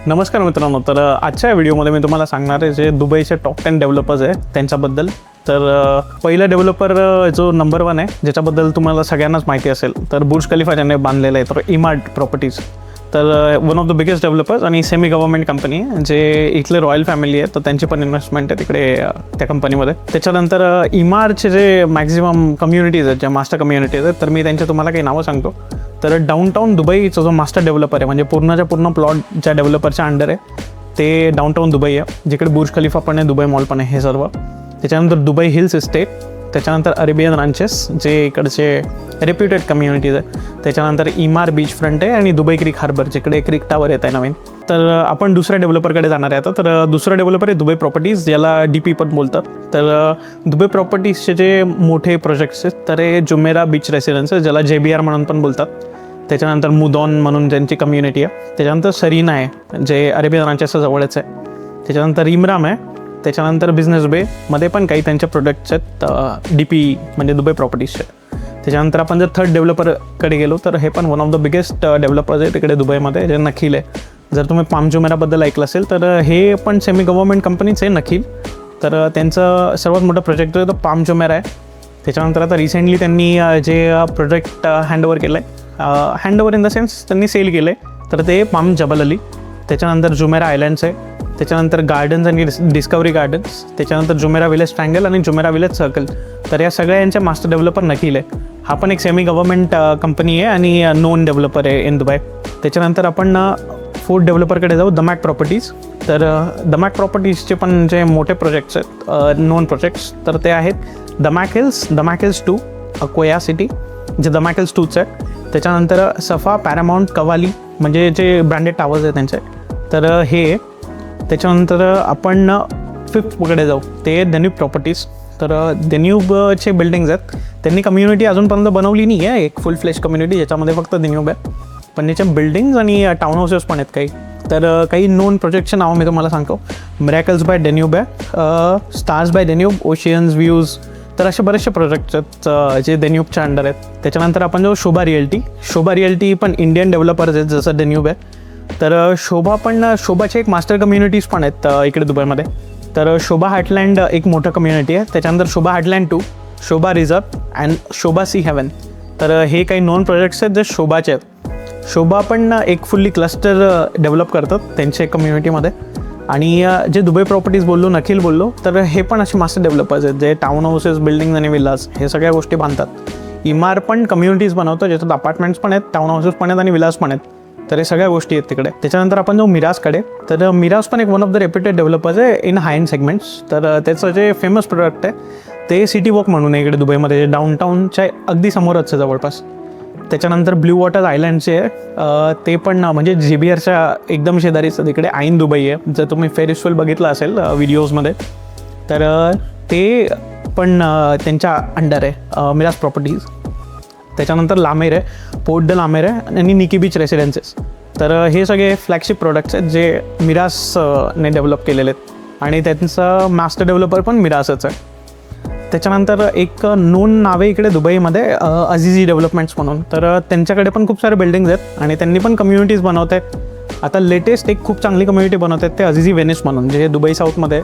नमस्कार मित्रांनो. तर आजच्या व्हिडिओमध्ये मी तुम्हाला सांगणार आहे जे दुबईचे टॉप 10 डेव्हलपर्स आहे त्यांच्याबद्दल. तर पहिला डेव्हलपर जो नंबर 1 आहे ज्याच्याबद्दल तुम्हाला सगळ्यांनाच माहिती असेल, तर बुर्ज खलिफा ज्याने बांधलेलं आहे, तर इमार्ट प्रॉपर्टीज. तर one of the biggest developers आणि सेमी गव्हर्नमेंट कंपनी जे इथले रॉयल फॅमिली आहे, तर त्यांची पण इन्व्हेस्टमेंट आहे तिकडे त्या कंपनीमध्ये. त्याच्यानंतर इमार्टचे जे मॅक्झिमम कम्युनिटीज आहेत, ज्या मास्टर कम्युनिटीज आहेत, तर मी त्यांचे तुम्हाला काही नावं सांगतो. तर डाऊनटाऊन दुबईचा जो मास्टर डेव्हलपर आहे, म्हणजे पूर्णच्या पूर्ण प्लॉट ज्या डेव्हलपरच्या अंडर आहे ते डाऊनटाऊन दुबई आहे, जिकडे बुर्ज खलिफा पण आहे, दुबई मॉल पण आहे, हे सर्व. त्याच्यानंतर दुबई हिल्स इस्टेट, त्याच्यानंतर अरेबियन रांचेस जे इकडचे रेप्युटेड कम्युनिटीज आहे, त्याच्यानंतर इमार बीच फ्रंट आहे आणि दुबई क्रिक हार्बर जिकडे क्रिक टावर येत आहे नवीन. तर आपण दुसऱ्या डेव्हलपरकडे जाणार आहे आता. तर दुसरा डेव्हलपर आहे दुबई प्रॉपर्टीज, ज्याला DP पण बोलतात. तर दुबई प्रॉपर्टीजचे जे मोठे प्रोजेक्ट्स आहेत, तर हे जुमेरा बीच रेसिडेन्सेस, ज्याला JBR म्हणून पण बोलतात. त्याच्यानंतर मुदॉन म्हणून ज्यांची कम्युनिटी आहे. त्याच्यानंतर सरीना आहे जे अरेबियन रांचेसच्या जवळच आहे. त्याच्यानंतर इमराम आहे. त्याच्यानंतर बिझनेस बेमध्ये पण काही त्यांचे प्रोडक्ट्स आहेत DP म्हणजे दुबई प्रॉपर्टीजचे. त्याच्यानंतर आपण जर थर्ड डेव्हलपरकडे गेलो, तर हे पण one of the biggest developers आहे तिकडे दुबईमध्ये, जे नखील आहे. जर तुम्ही पाम जुमेराबद्दल ऐकलं असेल, तर हे पण सेमी गव्हर्नमेंट कंपनीच आहे नखील. तर त्यांचं सर्वात मोठं प्रोजेक्ट जो आहे तो पाम जुमेरा आहे. त्याच्यानंतर आता रिसेंटली त्यांनी जे प्रोजेक्ट हँडओव्हर केलं आहे, हँडओव्हर इन द सेन्स त्यांनी सेल केलं आहे, तर ते पाम जबल अली. त्याच्यानंतर जुमेरा आयलँड्स आहे. त्याच्यानंतर गार्डन्स आणि डिस्कवरी गार्डन्स. त्याच्यानंतर जुमेरा विलेज ट्रँगल आणि जुमेरा विलेज सर्कल. तर या सगळ्या यांचे मास्टर डेव्हलपर नखील आहे. हा पण एक सेमी गव्हर्नमेंट कंपनी आहे आणि नोन डेव्हलपर आहे इन दुबई. त्याच्यानंतर आपण फोर्थ डेव्हलपरकडे जाऊ, दमॅक प्रॉपर्टीज. तर दमॅक प्रॉपर्टीजचे पण जे मोठे प्रोजेक्ट्स आहेत, नोन प्रोजेक्ट्स, तर ते आहेत दमॅक हिल्स 2, अकोया सिटी, जे दमॅक हिल्स 2च आहे. त्याच्यानंतर सफा, पॅरामाउंट, कवाली म्हणजे जे ब्रँडेड टावर्स आहेत त्यांचे, तर हे. त्याच्यानंतर आपण फिफ्थकडे जाऊ, ते दन्यूब प्रॉपर्टीज. तर दन्यूबचे बिल्डिंग्स आहेत, त्यांनी कम्युनिटी अजूनपर्यंत बनवली नाही आहे, एक फुल फ्लेश कम्युनिटी ज्याच्यामध्ये फक्त दन्यूब आहे. पण त्याच्या बिल्डिंग्स आणि टाऊन हाऊसेस पण आहेत काही. तर काही नोन प्रोजेक्टचे नावं मी तुम्हाला सांगतो. मिरॅकल्स बाय दन्यूब आहे, स्टार्स बाय दन्यूब, ओशियन्स व्ह्यूज. तर असे बरेचसे प्रोजेक्ट्स आहेत जे दन्यूबच्या अंडर आहेत. त्याच्यानंतर आपण जाऊ शोभा रिअल्टी पण इंडियन डेव्हलपर्स आहेत जसं दन्यूब आहे. तर शोभाचे एक मास्टर कम्युनिटीज पण आहेत इकडे दुबईमध्ये. तर शोभा हार्टलँड एक मोठं कम्युनिटी आहे. त्याच्यानंतर Sobha Heartland 2, Sobha Reserve and Sobha Sea Haven. तर हे काही नॉन प्रोजेक्ट्स आहेत जे शोभाचे आहेत. शोभा पण एक फुल्ली क्लस्टर डेव्हलप करतात त्यांच्या कम्युनिटीमध्ये. आणि जे दुबई प्रॉपर्टीज बोललो, नखील बोललो, तर हे पण असे मास्टर डेव्हलपर्स आहेत जे टाऊन हाऊसेस, बिल्डिंग्स आणि विलास हे सगळ्या गोष्टी बांधतात. इमार पण कम्युनिटीज बनवतो, ज्याच्यात अपार्टमेंट्स पण आहेत, टाऊन हाऊसेस पण आहेत आणि विलास पण आहेत. तर हे सगळ्या गोष्टी आहेत तिकडे. त्याच्यानंतर आपण जाऊ मिराजकडे. तर मिराज पण एक one of the reputed developers आहे इन हाय एंड सेगमेंट्स. तर त्याचं जे फेमस प्रोडक्ट आहे ते सिटी वॉक म्हणून आहे इकडे दुबईमध्ये, जे डाऊनटाऊनच्या अगदी समोरच आहे जवळपास. त्याच्यानंतर ब्ल्यू वॉटर आयलँडचे आहे, ते पण म्हणजे JBRच्या एकदम शेजारीचं तिकडे आईन दुबई आहे. जर तुम्ही फेरिस व्हील बघितलं असेल व्हिडिओजमध्ये, तर ते पण त्यांच्या अंडर आहे मिराज प्रॉपर्टीज. त्याच्यानंतर लामेर आहे, पोर्ट द लामेर आहे आणि निकी बीच रेसिडेन्सेस. तर हे सगळे फ्लॅगशिप प्रोडक्ट्स आहेत जे मिराजने डेव्हलप केलेले आहेत आणि त्यांचं मास्टर डेव्हलपर पण मिराजच आहे. त्याच्यानंतर एक नोन नाव आहे इकडे दुबईमध्ये, अझीझी डेव्हलपमेंट्स म्हणून. तर त्यांच्याकडे पण खूप सारे बिल्डिंग्स आहेत आणि त्यांनी पण कम्युनिटीज बनवत आहेत. आता लेटेस्ट एक खूप चांगली कम्युनिटी बनवत आहेत ते अझीझी वेनिस म्हणून, जे दुबई साऊथमध्ये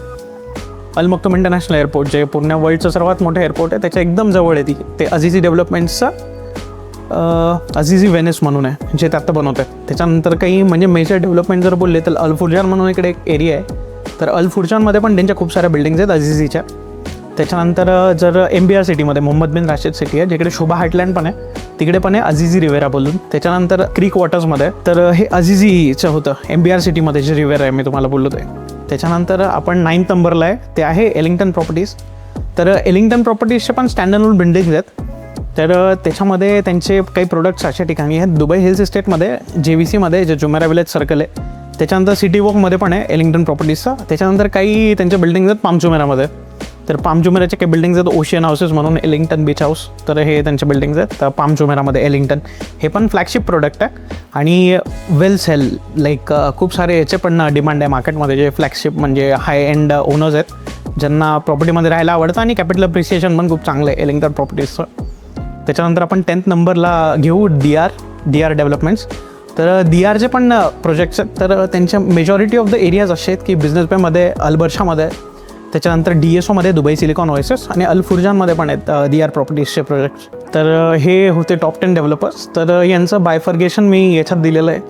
अल मक्तूम इंटरनॅशनल एअरपोर्ट, जे पूर्ण वर्ल्डचं सर्वात मोठं एअरपोर्ट आहे, त्याच्या एकदम जवळ आहे ते अझीझी डेव्हलपमेंट्सचं अझीझी वेनिस म्हणून आहे, जे त्यात बनवत आहेत. त्याच्यानंतर काही म्हणजे मेजर डेव्हलपमेंट जर बोलले तर अल फुरजान म्हणून इकडे एक एरिया आहे. तर अल फुरजानमध्ये पण त्यांच्या खूप साऱ्या बिल्डिंग्स आहेत अझीझीच्या. त्याच्यानंतर जर MBR सिटीमध्ये मोहम्मद बिन राशिद सिटी आहे, जिकडे शोभा हार्टलँड पण आहे, तिकडे पण आहे अझीझी रिवेरा बोलून. त्याच्यानंतर क्रिक वॉटर्समध्ये, तर हे अझीझीचं होतं MBR सिटीमध्ये जे रिवेरा आहे मी तुम्हाला बोललो ते. त्याच्यानंतर आपण 9th नंबरला आहे, ते आहे एलिंग्टन प्रॉपर्टीज. तर एलिंग्टन प्रॉपर्टीजचे पण स्टँडअलोन बिल्डिंग्स आहेत. तर त्याच्यामध्ये त्यांचे काही प्रोडक्ट्स अशा ठिकाणी आहेत, दुबई हिल्स इस्टेटमध्ये, JVCमध्ये जे जुमेरा विलेज सर्कल आहे. त्याच्यानंतर सिटी वॉकमध्ये पण आहे एलिंग्टन प्रॉपर्टीजचा. त्याच्यानंतर काही त्यांच्या बिल्डिंग्स आहेत पाम जुमेरामध्ये. तर पाम जुमेराचे काही बिल्डिंग्स आहेत ओशियन हाऊसेस म्हणून, एलिंग्टन बीच हाऊस. तर हे त्यांचे बिल्डिंग्स आहेत. तर पाम जुमेरामध्ये एलिंग्टन हे पण फ्लॅगशिप प्रोडक्ट आहे आणि वेल सेल लाईक खूप सारे याचे पण डिमांड आहे मार्केटमध्ये, जे फ्लॅगशिप म्हणजे हाय एंड ओनर्स आहेत ज्यांना प्रॉपर्टीमध्ये राहायला आवडतं आणि कॅपिटल अप्रिसिएशन पण खूप चांगलं आहे एलिंग्टन प्रॉपर्टीजचं. त्याच्यानंतर आपण 10th नंबरला घेऊ DR डेव्हलपमेंट्स. तर DRचे पण प्रोजेक्ट्स आहेत, तर त्यांच्या मेजॉरिटी ऑफ द एरियाज असे आहेत की बिझनेस बेमध्ये अल्बर्शामध्ये, त्याच्यानंतर DSOमध्ये दुबई सिलिकॉन ओएसिस आणि अल फुरजानमध्ये पण आहेत DR प्रॉपर्टीजचे प्रोजेक्ट्स. तर हे होते टॉप 10 डेव्हलपर्स. तर यांचं बायफर्गेशन मी याच्यात दिलेलं आहे.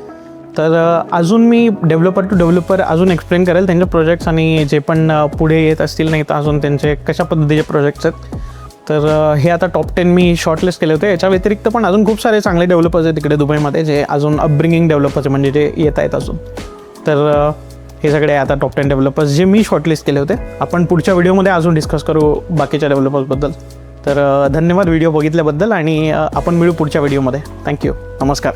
तर अजून मी डेव्हलपर टू डेव्हलपर अजून एक्सप्लेन करेल त्यांचे प्रोजेक्ट्स आणि जे पण पुढे येत असतील नाही तर अजून त्यांचे कशा पद्धतीचे प्रोजेक्ट्स आहेत. तर हे आता टॉप 10 मी शॉर्टलिस्ट केले होते. याच्या व्यतिरिक्त पण अजून खूप सारे चांगले डेव्हलपर्स आहेत तिकडे दुबईमध्ये, जे अजून अपब्रिंगिंग डेव्हलपर्स म्हणजे जे येत आहेत अजून. तर हे सगळे आता टॉप 10 डेव्हलपर्स जे मी शॉर्टलिस्ट केले होते. आपण पुढच्या व्हिडिओमध्ये अजून डिस्कस करू बाकीच्या डेव्हलपर्सबद्दल. तर धन्यवाद व्हिडिओ बघितल्याबद्दल आणि आपण मिळू पुढच्या व्हिडिओमध्ये. थँक्यू. नमस्कार.